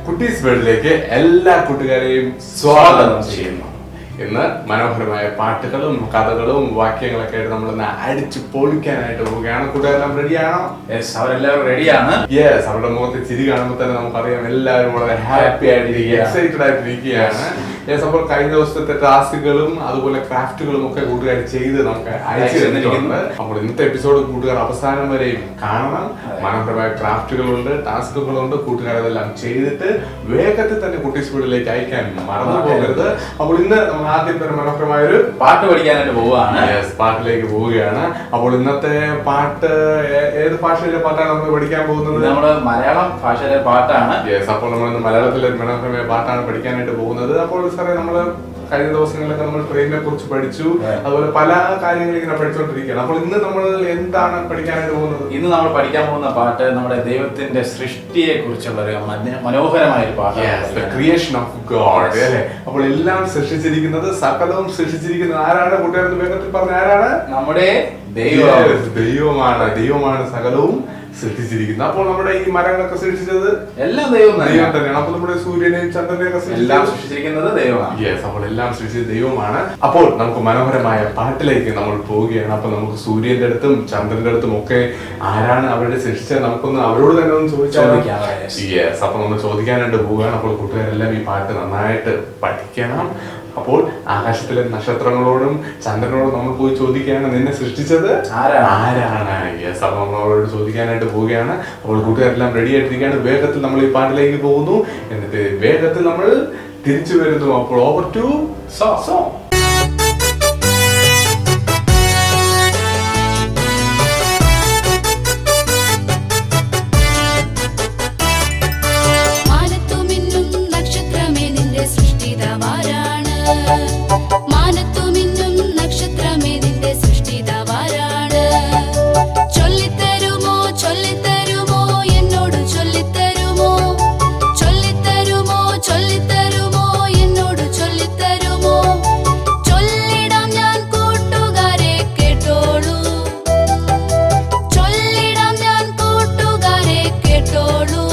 കുട്ടീസ് വേൾഡിലേക്ക് എല്ലാ കൂട്ടുകാരെയും സ്വാഗതം ചെയ്യുന്നു. ഇന്ന് മനോഹരമായ പാട്ടുകളും കഥകളും വാക്യങ്ങളൊക്കെ ആയിട്ട് നമ്മളിന്ന് അടിച്ചു പൊളിക്കാനായിട്ട് പോവുകയാണ്. കൂട്ടുകാരെല്ലാം റെഡിയാണോ? അവരെല്ലാവരും റെഡിയാണ്. യെസ്, അവരുടെ മുഖത്ത് ചിരി കാണുമ്പോൾ തന്നെ നമുക്കറിയാം എല്ലാവരും വളരെ ഹാപ്പി ആയിട്ടിരിക്കുക, എക്സൈറ്റഡ് ആയിട്ടിരിക്കുകയാണ്. യെസ്, അപ്പോൾ കഴിഞ്ഞ ദിവസത്തെ ടാസ്കുകളും അതുപോലെ ക്രാഫ്റ്റുകളും ഒക്കെ കൂട്ടുകാർ ചെയ്ത് നമുക്ക് അയച്ചു തന്നിരിക്കുന്നത്. അപ്പോൾ ഇന്നത്തെ എപ്പിസോഡ് കൂട്ടുകാർ അവസാനം വരെയും കാണണം. മനോഹരമായ ക്രാഫ്റ്റുകളുണ്ട്, ടാസ്കുകളുണ്ട്. കൂട്ടുകാരതെല്ലാം ചെയ്തിട്ട് വേഗത്തിൽ തന്നെ കുട്ടീസ് വീട്ടിലേക്ക് അയക്കാൻ മറന്നു പോകരുത്. അപ്പോൾ ഇന്ന് ആദ്യം തന്നെ മനോഹരമായ ഒരു പാട്ട് പഠിക്കാനായിട്ട് പോവുകയാണ്. പാട്ടിലേക്ക് പോവുകയാണ്. അപ്പോൾ ഇന്നത്തെ പാട്ട് ഏത് ഭാഷയിലെ പാട്ടാണ് നമ്മൾ പഠിക്കാൻ പോകുന്നത്? നമ്മുടെ മലയാളം ഭാഷയിലെ പാട്ടാണ്. യെസ്, അപ്പോൾ നമ്മൾ ഇന്ന് മലയാളത്തിലെ മനോഹരമായ പാട്ടാണ് പഠിക്കാനായിട്ട് പോകുന്നത്. അപ്പോൾ സാറേ, നമ്മള് കഴിഞ്ഞ ദിവസങ്ങളിലൊക്കെ നമ്മൾ ട്രെയിനിനെ കുറിച്ച് പഠിച്ചു, അതുപോലെ പല കാര്യങ്ങൾ ഇങ്ങനെ പഠിച്ചുകൊണ്ടിരിക്കുകയാണ്. അപ്പോൾ ഇന്ന് നമ്മൾ എന്താണ് പഠിക്കാനായിട്ട് പോകുന്നത്? ഇന്ന് നമ്മൾ പഠിക്കാൻ പോകുന്ന പാട്ട് നമ്മുടെ ദൈവത്തിന്റെ സൃഷ്ടിയെ കുറിച്ചുള്ള ഒരു മനോഹരമായ ഒരു പാട്ടാണ്, ക്രിയേഷൻ ഓഫ് ഗോഡ് അല്ലേ. അപ്പോൾ എല്ലാം സൃഷ്ടിച്ചിരിക്കുന്നത്, സകലവും സൃഷ്ടിച്ചിരിക്കുന്നത് ആരാണ്? കൂട്ടുകാരെന്ന് വേഗത്തിൽ പറഞ്ഞ ആരാണ്? നമ്മുടെ ദൈവമാണ് സകലവും സൃഷ്ടിച്ചിരിക്കുന്നത്. അപ്പോൾ നമ്മുടെ ഈ മരങ്ങളൊക്കെ സൃഷ്ടിച്ചത് എല്ലാം ദൈവം തന്നെയാണ്. അപ്പോൾ നമ്മുടെ സൂര്യനെയും ചന്ദ്രനെയും എല്ലാം സൃഷ്ടിച്ചിരിക്കുന്നത് ദൈവമാണ്. യെസ്, അപ്പോൾ എല്ലാം സൃഷ്ടിച്ചത് ദൈവമാണ്. അപ്പോൾ നമുക്ക് മനോഹരമായ പാട്ടിലേക്ക് നമ്മൾ പോവുകയാണ്. അപ്പൊ നമുക്ക് സൂര്യന്റെ അടുത്തും ചന്ദ്രന്റെ അടുത്തും ഒക്കെ ആരാണ് അവരുടെ സൃഷ്ടിച്ചത് നമുക്കൊന്ന് അവരോട് തന്നെ ഒന്ന് ചോദിക്കാം. യെസ്, അപ്പൊ നമ്മൾ ചോദിക്കാനായിട്ട് പോവുകയാണ്. അപ്പോൾ കൂട്ടുകാരെല്ലാം ഈ പാട്ട് നന്നായിട്ട് പഠിക്കണം. അപ്പോൾ ആകാശത്തിലെ നക്ഷത്രങ്ങളോടും ചന്ദ്രനോടും നമ്മൾ പോയി ചോദിക്കുകയാണ്, നിന്നെ സൃഷ്ടിച്ചത് ആരാണ്? യെസ്, അപ്പൊ നമ്മളോട് ചോദിക്കാനായിട്ട് പോവുകയാണ്. അപ്പോൾ കൂട്ടുകാരെല്ലാം റെഡി ആയിട്ടിരിക്കുകയാണ്. വേഗത്തിൽ നമ്മൾ ഈ പാട്ടിലേക്ക് പോകുന്നു, എന്നിട്ട് വേഗത്തിൽ നമ്മൾ തിരിച്ചു വരുന്നു. അപ്പോൾ ഓവർ ടു സോങ്. മാനത്തുമിന്നും നക്ഷത്രമേ നിന്റെ സൃഷ്ടിതാവാരാണ്? ചൊല്ലിത്തരുമോ ചൊല്ലിത്തരുമോ എന്നോട് ചൊല്ലിത്തരുമോ? ചൊല്ലിത്തരുമോ ചൊല്ലിത്തരുമോ എന്നോട് ചൊല്ലിത്തരുമോ? ചൊല്ലിടാം ഞാൻ കൂട്ടുകാരെ കേട്ടോളൂ, ചൊല്ലിടാം ഞാൻ കൂട്ടുകാരെ കേട്ടോളൂ.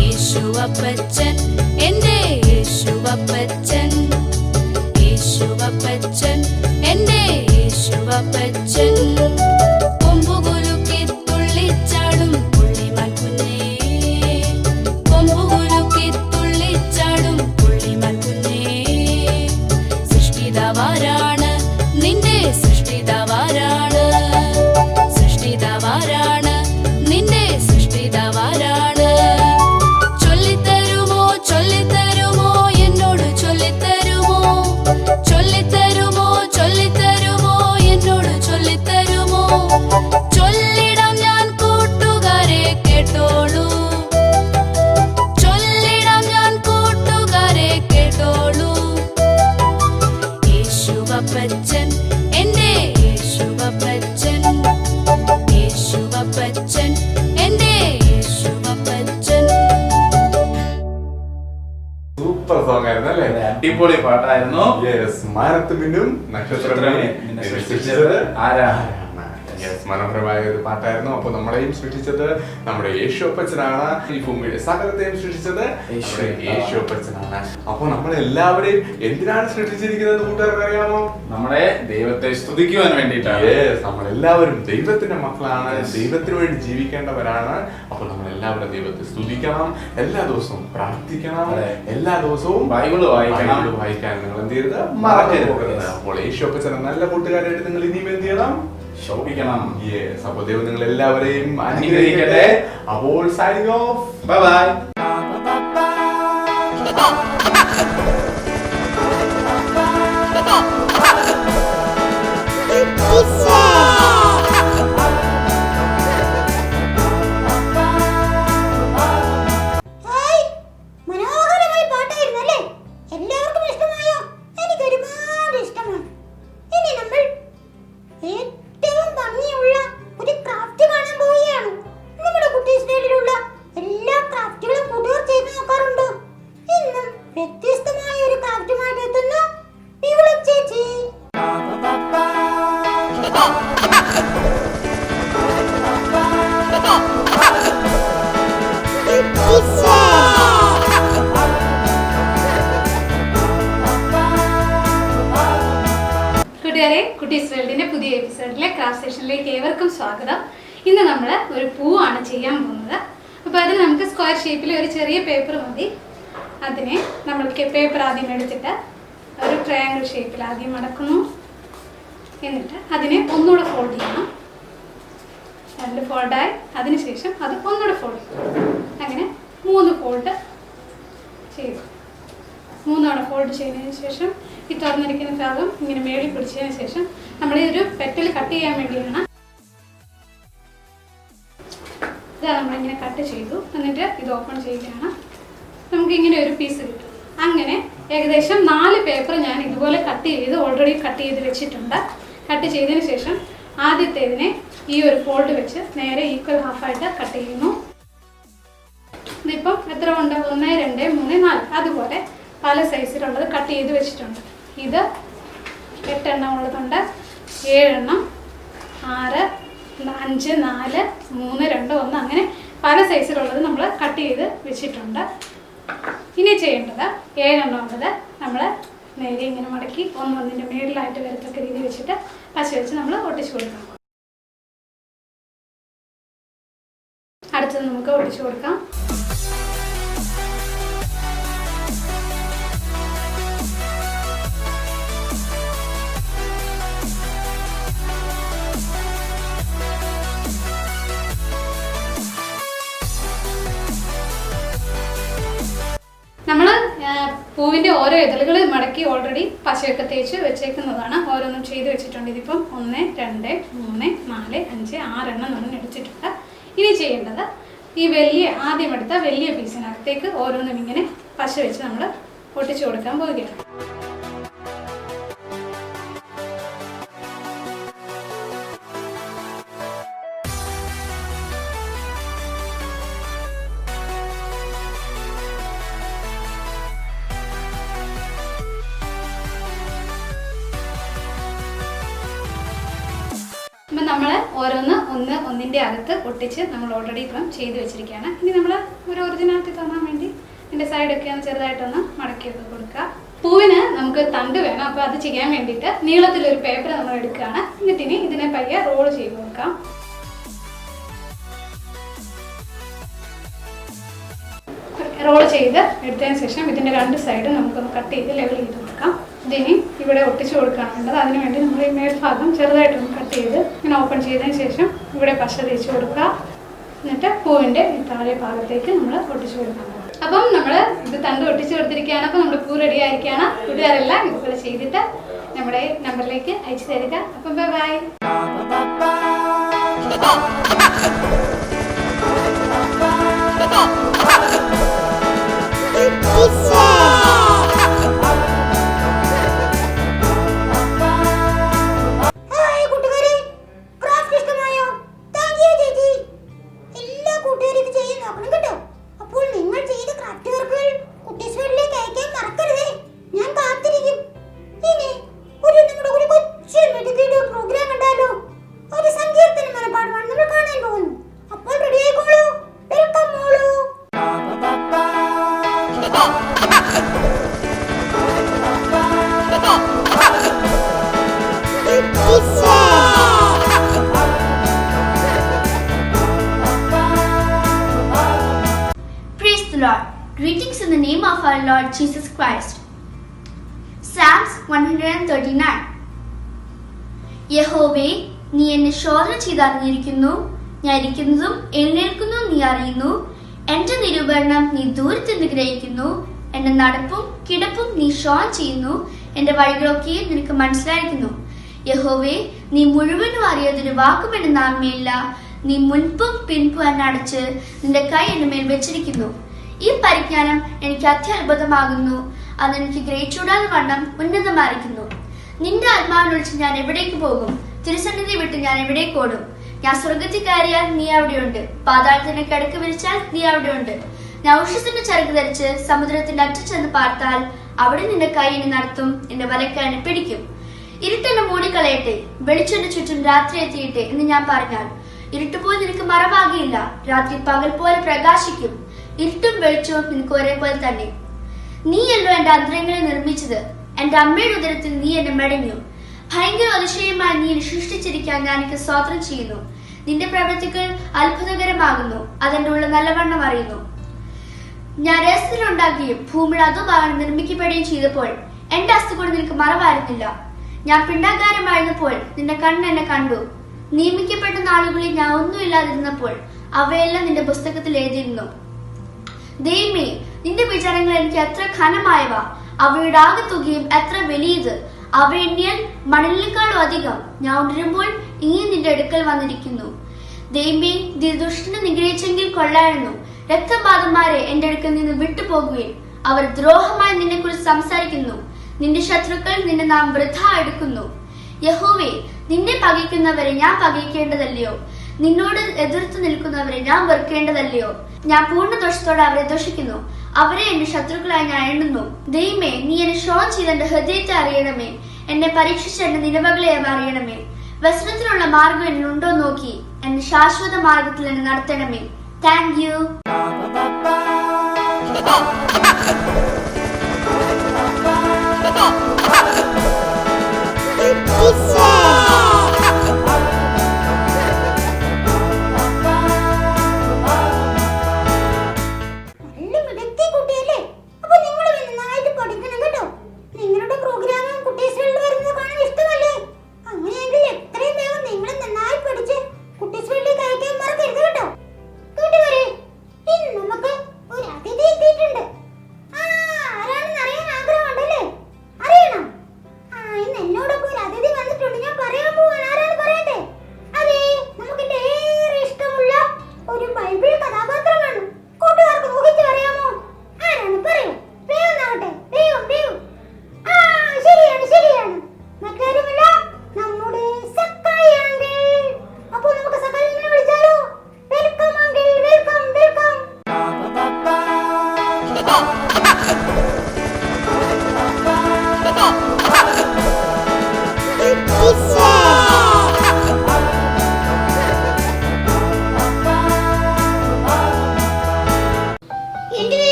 യേശുവപ്പച്ചൻ, എന്റെ യേശുവപ്പച്ചൻ, യേശുവപ്പച്ചൻ, എന്റെ യേശുവപ്പച്ചൻ. കൊമ്പുകുലുക്കി തുള്ളിച്ചാടും പുള്ളിമാൻ കുഞ്ഞേ, കൊമ്പുകുലുക്കി തുള്ളിച്ചാടും പുള്ളിമാൻ കുഞ്ഞേ. സൃഷ്ടിതാവാരാണ്? നിന്റെ സൃഷ്ടിതാവാരാണ്? സൃഷ്ടിതാവാരാണ്? നിന്റെ സൃഷ്ടിതാവാരാണ്? ചൊല്ലിത്തരുമോ ചൊല്ലിത്തരുമോ എന്നോട് ചൊല്ലിത്തരുമോ? ചൊല്ലിത്തരുമോ ചൊല്ലിത്തരുമോ എന്നോട് ചൊല്ലിത്തരുമോ? ചൊല്ലിടാം ഞാൻ കൂട്ടുകാരെ കേട്ടോളൂ, ചൊല്ലിടാം ഞാൻ കൂട്ടുകാരെ കേട്ടോളൂ. യേശുവപ്പച്ചൻ, എന്റെ യേശുവപ്പച്ചൻ, യേശുവപ്പച്ചൻ, എന്റെ യേശുവപ്പച്ചൻ. സൂപ്പർ സോങ് ആയിരുന്നു അല്ലേ? അടിപൊളി പാട്ടായിരുന്നു. യെസ്, മാനത്തുമിന്നും നക്ഷത്രമേ നിന്നെ സൃഷ്ടിച്ചത് ആരാണ്? യെസ്, മനോഹരമായ ഒരു പാട്ടായിരുന്നു. അപ്പൊ നമ്മളെയും സൃഷ്ടിച്ചത് നമ്മുടെ യേശുവപ്പച്ചനാണ്. ഈ ഭൂമിയുടെ സകലത്തെയും സൃഷ്ടിച്ചത് യേശുവപ്പച്ചനാണ്. അപ്പൊ നമ്മളെല്ലാവരെയും എന്തിനാണ് സൃഷ്ടിച്ചിരിക്കുന്നത് കൂട്ടുകാർക്ക് അറിയാമോ? നമ്മുടെ ദൈവത്തെ സ്തുതിക്കുവാൻ വേണ്ടിയിട്ടാണ്. യെസ്, നമ്മളെല്ലാവരും ദൈവത്തിന്റെ മക്കളാണ്, ദൈവത്തിന് വേണ്ടി ജീവിക്കേണ്ടവരാണ്. അപ്പൊ നമ്മളെല്ലാവരും ദൈവത്തെ സ്തുതിക്കണം, എല്ലാ ദിവസവും പ്രാർത്ഥിക്കണം, എല്ലാ ദിവസവും ബൈബിള് വായിക്കാൻ നിങ്ങൾ എന്ത് ചെയ്യരുത്, മറക്കരുത്. അപ്പോൾ യേശുവപ്പച്ചനെ നല്ല കൂട്ടുകാരായിട്ട് നിങ്ങൾ ഇനിയും എന്ത് ചെയ്യണം, ശോഭിക്കണം. യെസ്, അപ്പോൾ ദൈവം നിങ്ങൾ എല്ലാവരെയും അനുഗ്രഹിക്കട്ടെ. അപ്പോൾ സൈനിങ് ഓഫ്, ബൈ ബൈ. കുട്ടീസ് വേൾഡിന്റെ പുതിയ എപ്പിസോഡിലെ ക്രാഫ്റ്റ് സെഷനിലേക്ക് ഏവർക്കും സ്വാഗതം. ഇന്ന് നമ്മൾ ഒരു പൂവാണ് ചെയ്യാൻ പോകുന്നത്. അപ്പോൾ അതിന് നമുക്ക് സ്ക്വയർ ഷേപ്പിൽ ഒരു ചെറിയ പേപ്പർ മതി. അതിനെ നമ്മൾക്ക് പേപ്പർ ആദ്യം എടുത്തിട്ട് ഒരു ട്രയാങ്കിൾ ഷേപ്പിൽ ആദ്യം മടക്കുന്നു. എന്നിട്ട് അതിനെ ഒന്നുകൂടെ ഫോൾഡ് ചെയ്യണം. 2 ഫോൾഡായി അതിനുശേഷം അത് ഒന്നുകൂടെ ഫോൾഡ് ചെയ്യണം. അങ്ങനെ 3 ഫോൾഡ് ചെയ്തു. 3 തവണ ഫോൾഡ് ചെയ്തതിന് ശേഷം ഈ തുറന്നിരിക്കുന്ന ഭാഗം ഇങ്ങനെ മേളിൽ പിടിച്ചതിന് ശേഷം നമ്മൾ ഒരു പെറ്റൽ കട്ട് ചെയ്യാൻ വേണ്ടിയാണ് ഇതാ നമ്മളിങ്ങനെ കട്ട് ചെയ്തു. എന്നിട്ട് ഇത് ഓപ്പൺ ചെയ്യുകയാണ്. നമുക്കിങ്ങനെ ഒരു പീസ് കിട്ടും. അങ്ങനെ ഏകദേശം 4 പേപ്പർ ഞാൻ ഇതുപോലെ ഓൾറെഡി കട്ട് ചെയ്ത് വെച്ചിട്ടുണ്ട്. കട്ട് ചെയ്തതിന് ശേഷം ആദ്യത്തേതിനെ ഈ ഒരു ഫോൾഡ് വെച്ച് നേരെ ഈക്വൽ ഹാഫായിട്ട് കട്ട് ചെയ്യുന്നു. ഇതിപ്പം എത്ര ഉണ്ട്? 1, 2, 3, 4 അതുപോലെ പല സൈസിലുള്ളത് കട്ട് ചെയ്ത് വെച്ചിട്ടുണ്ട്. ഇത് 8 എണ്ണം ഉള്ളതുണ്ട്, 7 എണ്ണം, 6, 5, 4, 3, 2, 1 അങ്ങനെ പല സൈസിലുള്ളത് നമ്മൾ കട്ട് ചെയ്ത് വെച്ചിട്ടുണ്ട്. ഇനി ചെയ്യേണ്ടത് 7 എണ്ണം ഉള്ളത് നമ്മൾ നേരെ ഇങ്ങനെ മടക്കി ഒന്നിൻ്റെ മേളിലായിട്ട് വരത്തക്ക രീതി വെച്ചിട്ട് പശ വെച്ച് നമ്മൾ ഒട്ടിച്ചു കൊടുക്കാം. അടുത്തത് നമുക്ക് ഒട്ടിച്ചു കൊടുക്കാം. നമ്മൾ പൂവിൻ്റെ ഓരോ ഇതളുകൾ മടക്കി ഓൾറെഡി പശയൊക്കെ തേച്ച് വെച്ചേക്കുന്നതാണ്. ഓരോന്നും ചെയ്ത് വെച്ചിട്ടുണ്ട്. ഇതിപ്പം 1, 2, 3, 4, 5, 6 എണ്ണം നമ്മൾ എടുത്തിട്ടുണ്ട്. ഇനി ചെയ്യേണ്ടത് ഈ ആദ്യം എടുത്ത വലിയ പീസിനകത്തേക്ക് ഓരോന്നും ഇങ്ങനെ പശ വെച്ച് നമ്മൾ ഒട്ടിച്ചു കൊടുക്കാൻ പോവുകയാണ്. അപ്പം നമ്മൾ ഒന്നിൻ്റെ അകത്ത് ഒട്ടിച്ച് നമ്മൾ ഓൾറെഡി ഇപ്പം ചെയ്ത് വെച്ചിരിക്കുകയാണ്. ഇനി നമ്മൾ ഒരു ഒറിജിനാലിറ്റി തോന്നാൻ വേണ്ടി ഇതിൻ്റെ സൈഡൊക്കെ ഒന്ന് ചെറുതായിട്ടൊന്ന് മടക്കിയൊക്കെ കൊടുക്കുക. പൂവിന് നമുക്ക് തണ്ട് വേണം. അപ്പോൾ അത് ചെയ്യാൻ വേണ്ടിയിട്ട് നീളത്തിലൊരു പേപ്പർ നമ്മൾ എടുക്കുകയാണ്. എന്നിട്ടിനി ഇതിനെ പയ്യെ റോൾ ചെയ്ത് കൊടുക്കാം. റോൾ ചെയ്ത് എടുത്തതിന് ശേഷം ഇതിൻ്റെ 2 സൈഡ് നമുക്കൊന്ന് കട്ട് ചെയ്ത് ലെവൽ ചെയ്ത് കൊടുക്കാം. ഇതിനി ഇവിടെ ഒട്ടിച്ചു കൊടുക്കുകയാണ് വേണ്ടത്. അതിനുവേണ്ടി നമ്മൾ ഈ മേൽഭാഗം ചെറുതായിട്ടൊന്ന് കട്ട് ചെയ്ത് ഇങ്ങനെ ഓപ്പൺ ചെയ്തതിന് ശേഷം ഇവിടെ പശ തേച്ച് കൊടുക്കുക. എന്നിട്ട് പൂവിൻ്റെ താഴെ ഭാഗത്തേക്ക് നമ്മൾ ഒട്ടിച്ചു കൊടുക്കാം. അപ്പം നമ്മൾ ഇത് തണ്ട് ഒട്ടിച്ചു കൊടുത്തിരിക്കുകയാണ്. അപ്പം നമ്മുടെ പൂ റെഡി ആയിരിക്കുകയാണ്. കൂട്ടുകാരെല്ലാം ഇതുപോലെ ചെയ്തിട്ട് നമ്മുടെ നമ്പറിലേക്ക് അയച്ചു തരിക. അപ്പം by. Praise the Lord. Greetings in the name of our Lord Jesus Christ. Psalms 139. യഹോവേ, നീ എന്നെ ശോധന ചെയ്തറിഞ്ഞിരിക്കുന്നു. ഞാൻ ഇരിക്കുന്നതും എഴുന്നേൽക്കുന്നതും നീ അറിയുന്നു. എന്റെ നിരൂപണം നീ ദൂരത്തുനിന്ന് ഗ്രഹിക്കുന്നു. എന്റെ നടപ്പും കിടപ്പും നീ ശോധന ചെയ്യുന്നു. എന്റെ വഴികളൊക്കെയും നിനക്ക് മനസ്സിലായിരിക്കുന്നു. യഹോവേ, നീ മുഴുവനും അറിയാതൊരു വാക്കും എന്റെ നാമയില്ല. നീ മുൻപും പിൻപും എന്നെ അടച്ച് നിന്റെ കൈ എന്റെ മേൽ വെച്ചിരിക്കുന്നു. ഈ പരിജ്ഞാനം എനിക്ക് അത്യത്ഭുതമാകുന്നു. അത് എനിക്ക് ഗ്രഹിച്ചൂടാതെ വണ്ണം ഉന്നതമായിരിക്കുന്നു. നിന്റെ ആത്മാവിനൊഴിച്ച് ഞാൻ എവിടേക്ക് പോകും? തിരുസന്നിധി വിട്ട് ഞാൻ എവിടേക്ക് ഓടും? ഞാൻ സ്വർഗത്തിൽ കയറിയാൽ നീ അവിടെയുണ്ട്. പാതാളത്തിന്റെ കിടക്ക് വിരിച്ചാൽ നീ അവിടെയുണ്ട്. ഞാൻ ഉഷസ്സിന്റെ ചരക്ക് ധരിച്ച് സമുദ്രത്തിന്റെ അറ്റം ചെന്ന് പാർത്താൽ അവിടെ നിന്റെ കൈ എന്നെ നടത്തും. എന്റെ വലക്കൈ എന്നെ പിടിക്കും. ഇരുട്ടെന്നെ മൂടിക്കളയട്ടെ, വെളിച്ചെന്റെ ചുറ്റും രാത്രി എത്തിയിട്ടെ എന്ന് ഞാൻ പറഞ്ഞാൽ ഇരുട്ടുപോയി നിനക്ക് മറവാകിയില്ല. രാത്രി പകൽ പോലെ പ്രകാശിക്കും. ഇരുട്ടും വെളിച്ചവും നിനക്ക് ഒരേപോലെ തന്നെ. നീയല്ലോ എന്റെ അന്തരങ്ങളെ നിർമ്മിച്ചത്. എന്റെ അമ്മയുടെ ഉദരത്തിൽ നീ എന്നെ മെടഞ്ഞു. ഭയങ്കര അതിശയമായി നീ സൃഷ്ടിച്ചിരിക്കാൻ ഞാൻ എനിക്ക് സ്തോത്രം ചെയ്യുന്നു. നിന്റെ പ്രവൃത്തികൾ അത്ഭുതകരമാകുന്നു, അതെന്റെ ഉള്ള നല്ലവണ്ണം അറിയുന്നു. ഞാൻ രഹസ്യത്തിലുണ്ടാക്കുകയും ഭൂമിയുടെ അധോഭാഗം നിർമ്മിക്കപ്പെടുകയും ചെയ്തപ്പോൾ എന്റെ അസ്ഥികൂടം നിനക്ക് മറവായിരുന്നില്ല. ഞാൻ പിണ്ടാകാരമായിരുന്നപ്പോൾ നിന്റെ കണ്ണ് എന്നെ കണ്ടു. നിയമിക്കപ്പെട്ട നാളുകളിൽ ഞാൻ ഒന്നുമില്ലാതിരുന്നപ്പോൾ അവയെല്ലാം നിന്റെ പുസ്തകത്തിൽ എഴുതിയിരുന്നു. ദൈവമേ, നിന്റെ വിചാരങ്ങൾ എനിക്ക് എത്ര ഘനമായവ, അവയുടെ ആകെത്തുകയും എത്ര വലിയത്. അവ എണ്ണിയാൽ മണലിനേക്കാളും അധികം. ഞാൻ ഉണരുമ്പോൾ ഇനി നിന്റെ അടുക്കൽ വന്നിരിക്കുന്നു. ദൈവമേ, ദുഷ്ടനെ നിഗ്രഹിച്ചെങ്കിൽ കൊള്ളായിരുന്നു. രക്തപാതന്മാരെ എന്റെ അടുക്കൽ നിന്ന് വിട്ടുപോകുകയും അവർ ദ്രോഹമായി നിന്നെ കുറിച്ച് സംസാരിക്കുന്നു. നിന്റെ ശത്രുക്കൾ നിന്റെ നാം വൃഥ എടുക്കുന്നു. യഹോവേ, നിന്നെ പകയ്ക്കുന്നവരെ ഞാൻ പകയ്ക്കേണ്ടതല്ലയോ? നിന്നോട് എതിർത്ത് നിൽക്കുന്നവരെ ഞാൻ വെറുക്കേണ്ടതല്ലയോ? ഞാൻ പൂർണ്ണ ദോഷത്തോടെ അവരെ ദോഷിക്കുന്നു, അവരെ എന്റെ ശത്രുക്കളായി ഞാൻ എണ്ണുന്നു. ദൈവമേ, നീ എന്നെ ശോധന ചെയ്ത് എന്റെ ഹൃദയത്തെ അറിയണമേ. എന്നെ പരീക്ഷിച്ച് എന്റെ നിലവകളെ അറിയണമേ. വ്യസനത്തിനുള്ള മാർഗം എന്നിലുണ്ടോ നോക്കി എന്നെ ശാശ്വത മാർഗത്തിൽ എന്നെ നടത്തണമേ. Thank you.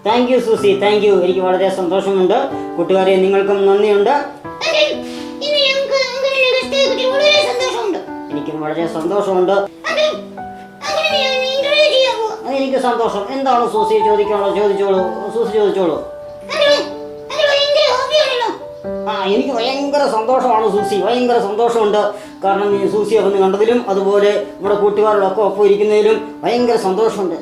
Thank you Susie, thank you. എനിക്ക് വളരെ സന്തോഷമുണ്ട്. കൂട്ടുകാരെ, നിങ്ങൾക്കും നന്ദിയുണ്ട്. എനിക്കും വളരെ സന്തോഷമുണ്ട്. എനിക്ക് സന്തോഷം. എന്താണ് സൂസി ചോദിക്കാനുള്ളത്? ചോദിച്ചോളൂ സൂസി, ചോദിച്ചോളൂ. എനിക്ക് ഭയങ്കര സന്തോഷമാണ് സൂസി, ഭയങ്കര സന്തോഷമുണ്ട്. കാരണം ഈ സൂസിയെ വന്ന് കണ്ടതിലും അതുപോലെ നമ്മുടെ കൂട്ടുകാരോടൊക്കെ ഒപ്പം ഇരിക്കുന്നതിലും ഭയങ്കര സന്തോഷമുണ്ട്.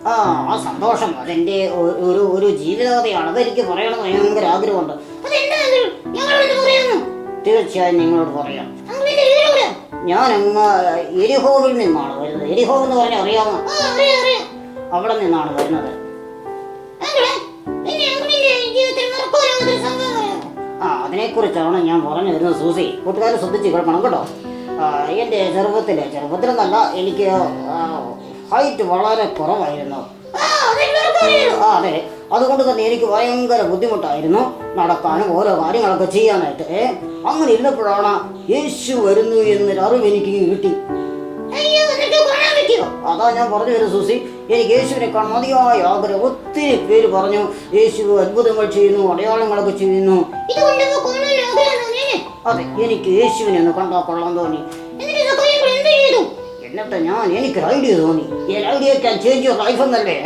ആ സന്തോഷം അതെന്റെ ഒരു ജീവിതകഥയാണ്. അതെനിക്ക് പറയണമെന്ന് ഭയങ്കര ആഗ്രഹമുണ്ട്. തീർച്ചയായും നിങ്ങളോട് പറയാം. ഞാൻ അങ്ങ് എരിഹോവിൽ നിന്നാണ് വരുന്നത്. എരിഹോ എന്ന് പറഞ്ഞാൽ അറിയാമോ? അവിടെ നിന്നാണ് വരുന്നത്. അതിനെക്കുറിച്ചാണ് ഞാൻ പറഞ്ഞു വരുന്നത് സൂസി. കൂട്ടുകാരെ ശ്രദ്ധിച്ച് കേൾക്കണം കേട്ടോ. എൻ്റെ ചെറുപ്പത്തിലെന്നല്ല, എനിക്ക് ഹൈറ്റ് വളരെ കുറവായിരുന്നു. അതെ, അതുകൊണ്ട് തന്നെ എനിക്ക് ഭയങ്കര ബുദ്ധിമുട്ടായിരുന്നു നടക്കാനും ഓരോ കാര്യങ്ങളൊക്കെ ചെയ്യാനായിട്ട്. അങ്ങനെ ഇരുന്നപ്പോഴാണ് യേശു വരുന്നു എന്നൊരു അറിവ് എനിക്ക് കിട്ടി. അതാ ഞാൻ പറഞ്ഞു വരും സൂസി, എനിക്ക് യേശുവിനെ കാണാൻ മതിയായ ആഗ്രഹം. ഒത്തിരി പേര് പറഞ്ഞു യേശു അത്ഭുതങ്ങൾ ചെയ്യുന്നു, അടയാളങ്ങളൊക്കെ ചെയ്യുന്നു. അതെ, എനിക്ക് യേശുവിനെ ഒന്ന് കണ്ടാൽ കൊള്ളാൻ തോന്നി. എന്നിട്ട് എനിക്കൊരു ഐഡിയ തോന്നി. Idea can change your life എന്നല്ലേ.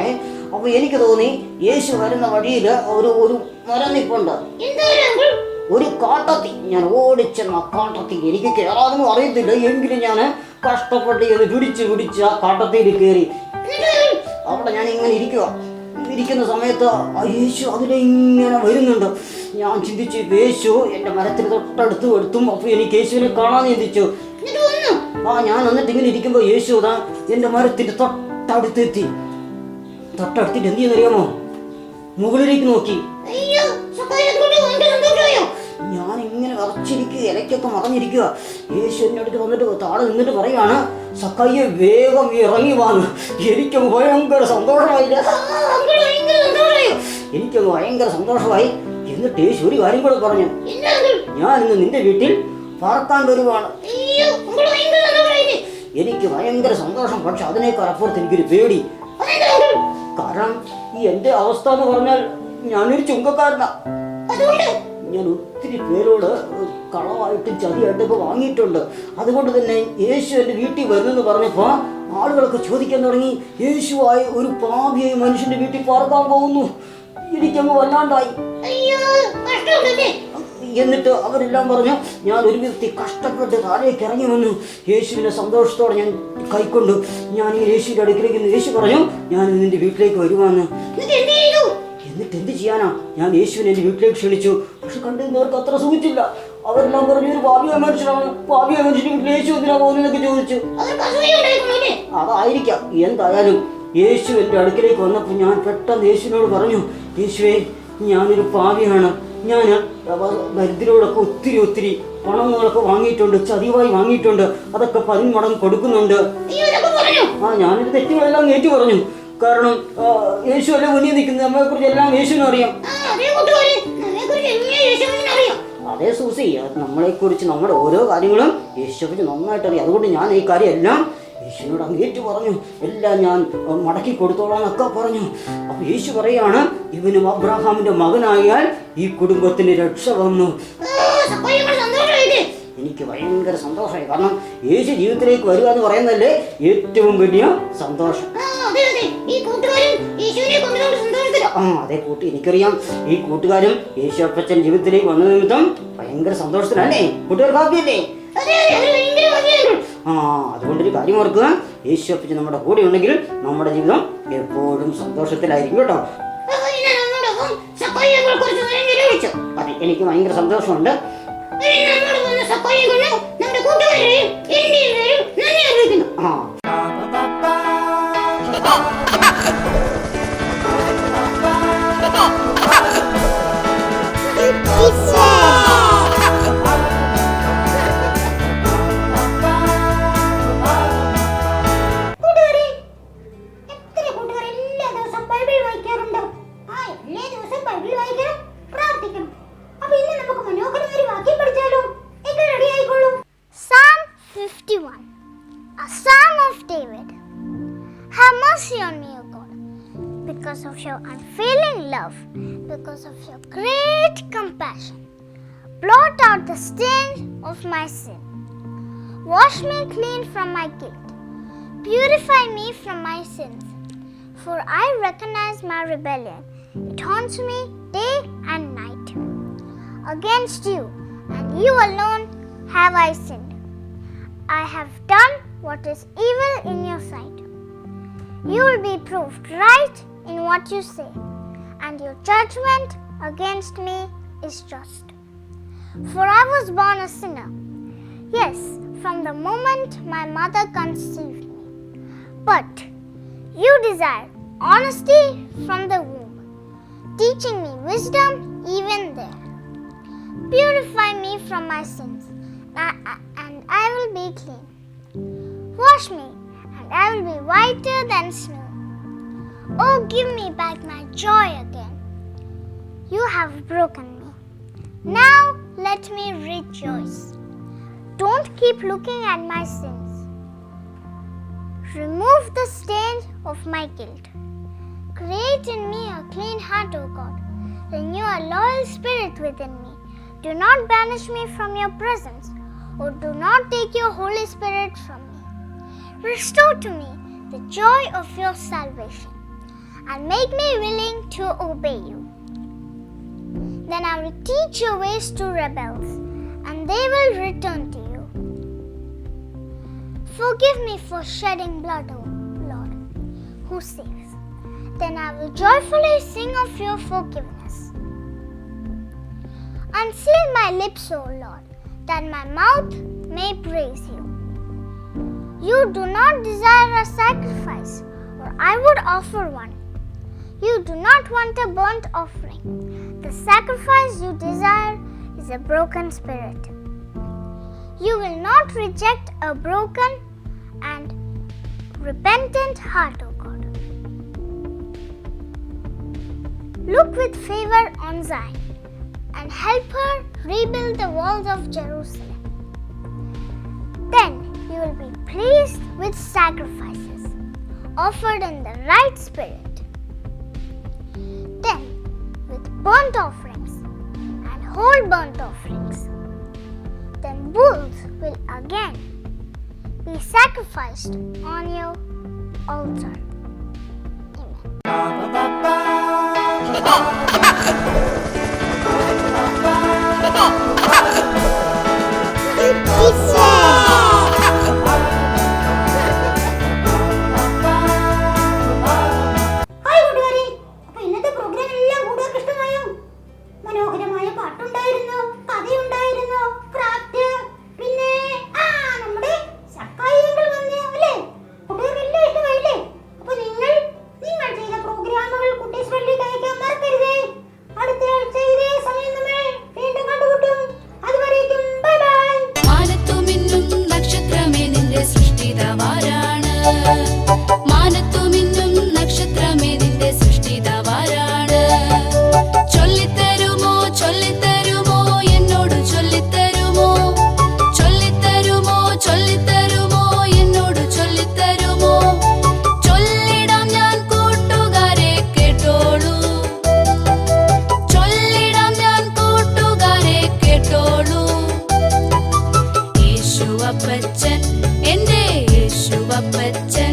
അപ്പൊ എനിക്ക് തോന്നി യേശു വരുന്ന വഴിയിൽ ഒരു മരം നിപ്പുണ്ട്, ഒരു കാട്ടത്തി. ഞാൻ ഓടിച്ചെന്ന കാട്ടത്തി എനിക്ക് കയറാനൊന്നും അറിയത്തില്ല, എങ്കിലും ഞാൻ കഷ്ടപ്പെട്ട് പിടിച്ച് ആ കാട്ടത്തിയിൽ കയറി. അവിടെ ഞാൻ ഇങ്ങനെ ഇരിക്കുന്ന സമയത്ത് യേശു അതിലെ ഇങ്ങനെ വരുന്നുണ്ട്. ഞാൻ ചിന്തിച്ചു, യേശു എൻ്റെ മരത്തിന് തൊട്ടടുത്ത് എടുത്തും. അപ്പൊ എനിക്ക് യേശുവിനെ കാണാൻ ചിന്തിച്ചു. ഞാൻ എന്നിട്ട് ഇങ്ങനെ ഇരിക്കുമ്പോൾ യേശു അതാ എൻ്റെ മരത്തിന്റെ തൊട്ടടുത്തെത്തി. തൊട്ടടുത്തിട്ട് എന്ത് ചെയ്യുന്നറിയാമോ? മുകളിലേക്ക് നോക്കി. ഞാൻ ഇങ്ങനെ വിറച്ചിരിക്കുക, ഇലക്കൊക്കെ മറഞ്ഞിരിക്കുക. യേശു എൻ്റെ അടുത്ത് വന്നിട്ട് താഴെ നിന്നിട്ട് പറയാണ്, സക്കായിയെ വേഗം ഇറങ്ങി വാങ്ങ്. എനിക്കങ്ങ് ഭയങ്കര സന്തോഷമായില്ല. എനിക്കങ്ങ് ഭയങ്കര സന്തോഷമായി. എന്നിട്ട് യേശു ഒരു കാര്യം കൂടെ പറഞ്ഞു, ഞാൻ ഇന്ന് നിന്റെ വീട്ടിൽ പാർക്കാൻ വരുവാണ്. എനിക്ക് ഭയങ്കര സന്തോഷം. പക്ഷെ അതിനേക്കാൾ അപ്പുറത്ത് എനിക്കൊരു പേടി. കാരണം ഈ എൻ്റെ അവസ്ഥ എന്ന് പറഞ്ഞാൽ ഞാനൊരു ചുങ്കക്കാരനാ. ഞാൻ ഒത്തിരി പേരോട് കളവായിട്ടും ചതിയായിട്ടൊക്കെ വാങ്ങിയിട്ടുണ്ട്. അതുകൊണ്ട് തന്നെ യേശു എൻ്റെ വീട്ടിൽ വരുന്നെന്ന് പറഞ്ഞപ്പോൾ ആളുകളൊക്കെ ചോദിക്കാൻ തുടങ്ങി, യേശുവായി ഒരു പാപിയായി മനുഷ്യന്റെ വീട്ടിൽ പാർക്കാൻ പോകുന്നു. എനിക്കങ്ങ് വല്ലാണ്ടായി. എന്നിട്ട് അവരെല്ലാം പറഞ്ഞു, ഞാൻ ഒരു വ്യക്തി കഷ്ടപ്പെട്ട് താഴേക്ക് ഇറങ്ങി വന്നു. യേശുവിനെ സന്തോഷത്തോടെ ഞാൻ കൈക്കൊണ്ടു. ഞാൻ ഈ യേശുവിന്റെ അടുക്കിലേക്ക് യേശു പറഞ്ഞു, ഞാൻ നിന്റെ വീട്ടിലേക്ക് വരുവാന്ന്. എന്നിട്ട് എന്ത് ചെയ്യാനാ? ഞാൻ യേശുവിനെ എൻ്റെ വീട്ടിലേക്ക് ക്ഷണിച്ചു. പക്ഷെ കണ്ടിരുന്നവർക്ക് അത്ര സുഖിച്ചില്ല. അവരെല്ലാം പറഞ്ഞു, ഒരു പാപിയ മനുഷ്യനാണ്, പാപിയ മനുഷ്യന്റെ വീട്ടിൽ യേശു എന്തിനാ പോകുന്നതൊക്കെ ചോദിച്ചു. അതായിരിക്കാം. എന്തായാലും യേശു എൻ്റെ അടുക്കിലേക്ക് വന്നപ്പോൾ ഞാൻ പെട്ടെന്ന് യേശുവിനോട് പറഞ്ഞു, യേശുവേ, ഞാനൊരു പാപിയാണ്. ഞാൻ ദരിദ്രരോടൊക്കെ ഒത്തിരി പണങ്ങളൊക്കെ വാങ്ങിയിട്ടുണ്ട്, ചതിവായി വാങ്ങിയിട്ടുണ്ട്. അതൊക്കെ 10 മടങ്ങ് കൊടുക്കുന്നുണ്ട്. ഞാനൊരു തെറ്റുകളെല്ലാം ഏറ്റു പറഞ്ഞു. കാരണം യേശു അല്ലേ മുന്നിൽ നിൽക്കുന്നത്, നമ്മളെ കുറിച്ച് എല്ലാം യേശുവിനും അറിയാം. അതേ സൂസി, നമ്മളെ കുറിച്ച് നമ്മുടെ ഓരോ കാര്യങ്ങളും യേശുവിന് നന്നായിട്ട് അറിയാം. അതുകൊണ്ട് ഞാൻ ഈ കാര്യം എല്ലാം യേശുവിനോട് അങ്ങേറ്റു പറഞ്ഞു. എല്ലാം ഞാൻ മടക്കി കൊടുത്തോളാം എന്നൊക്കെ പറഞ്ഞു. അപ്പൊ യേശു പറയാണ്, ഇവനും അബ്രഹാമിന്റെ മകനായാൽ ഈ കുടുംബത്തിന് രക്ഷ വന്നു. എനിക്ക് ഭയങ്കര സന്തോഷമായി. കാരണം യേശു ജീവിതത്തിലേക്ക് വരിക എന്ന് പറയുന്നതല്ലേ ഏറ്റവും വലിയ സന്തോഷം. അതേ കൂട്ടി എനിക്കറിയാം. ഈ കൂട്ടുകാരും യേശു അപ്പച്ചൻ ജീവിതത്തിലേക്ക് വന്ന നിമിത്തം ഭയങ്കര സന്തോഷത്തിലല്ലേ? കൂട്ടുകാർ ഹാപ്പിയല്ലേ? അതുകൊണ്ടൊരു കാര്യം ഓർക്കുക, യേശു അപ്പച്ചൻ നമ്മുടെ കൂടെ ഉണ്ടെങ്കിൽ നമ്മുടെ ജീവിതം എപ്പോഴും സന്തോഷത്തിലായിരിക്കും കേട്ടോ. അതെ, എനിക്ക് ഭയങ്കര സന്തോഷമുണ്ട്. Psalm 51, a psalm of David. Have mercy on me, O God, because of your unfailing love, because of your great compassion. Blot out the stain of my sin. Wash me clean from my guilt. Purify me from my sins. For I recognize my rebellion. It haunts me day and night. Against you and you alone have I sinned. I have done what is evil in your sight. You will be proved right in what you say, and your judgment against me is just. For I was born a sinner. Yes, from the moment my mother conceived me. But you desire honesty from the womb, teaching me wisdom even there. Purify me from my sins, and I will be clean. Wash me, and I will be whiter than snow. Oh, give me back my joy again. You have broken me. Now let me rejoice. Don't keep looking at my sins. Remove the stain of my guilt. Create in me a clean heart, O God. Renew a loyal spirit within me. Do not banish me from your presence, or do not take your Holy Spirit from me. Restore to me the joy of your salvation, and make me willing to obey you. Then I will teach your ways to rebels, and they will return to you. Forgive me for shedding blood, O Lord, who saves. Then I will joyfully sing of your forgiveness. Unseal my lips, O Lord, that my mouth may praise you. You do not desire a sacrifice, or I would offer one. You do not want a burnt offering. The sacrifice you desire is a broken spirit. You will not reject a broken and repentant heart, O God. Look with favor on Zion and help her rebuild the walls of Jerusalem. Then you will be pleased with sacrifices offered in the right spirit. Then, with burnt offerings and whole burnt offerings, then bulls will again be sacrificed on your altar. Amen. Hi കൂട്ടുകാരെ, അപ്പൊ ഇന്നത്തെ programme എല്ലാം കൂട്ടുകാർക്ക് ഇഷ്ടമായോ? മനോഹരമായ പാട്ടുണ്ടായിരുന്നു, കഥയുണ്ടായിരുന്നു, craft, പിന്നെ നമ്മുടെ സക്കായികൾ വന്നു അല്ലേ? കൂട്ടുകാർക്ക് എല്ലാം ഇഷ്ടമായില്ലേ? അപ്പൊ നിങ്ങൾ ചെയ്ത പ്രോഗ്രാമുകൾ കുട്ടീസ് വേൾഡിലേക്ക് അയക്കാൻ മറക്കരുതേ. അടുത്ത ആഴ്ച ഇതേ സമയം നമ്മൾ വീണ്ടും കണ്ടുമുട്ടും. അതുവരേക്കും ബൈ ബൈ. മാനത്തുമിന്നും നക്ഷത്രമേ നിന്റെ സൃഷ്ടിതാവാരാണ്. മാനത്തുമിന്നും നക്ഷത്രമേ നിന്റെ സൃഷ്ടിതാവാരാണ്. ചൊല്ലിത്തരുമോ ചൊല്ലിത്തരുമോ എന്നോട് ചൊല്ലിത്തരുമോ? ചൊല്ലിത്തരുമോ ചൊല്ലിത്തരുമോ എന്നോട് ചൊല്ലിത്തരുമോ? ചൊല്ലിടാം ഞാൻ കൂട്ടുകാരെ കേട്ടോളൂ. ചൊല്ലിടാം ഞാൻ കൂട്ടുകാരെ കേട്ടോളൂ. യേശുവപ്പച്ചൻ, എന്റെ യേശുവപ്പച്ചൻ.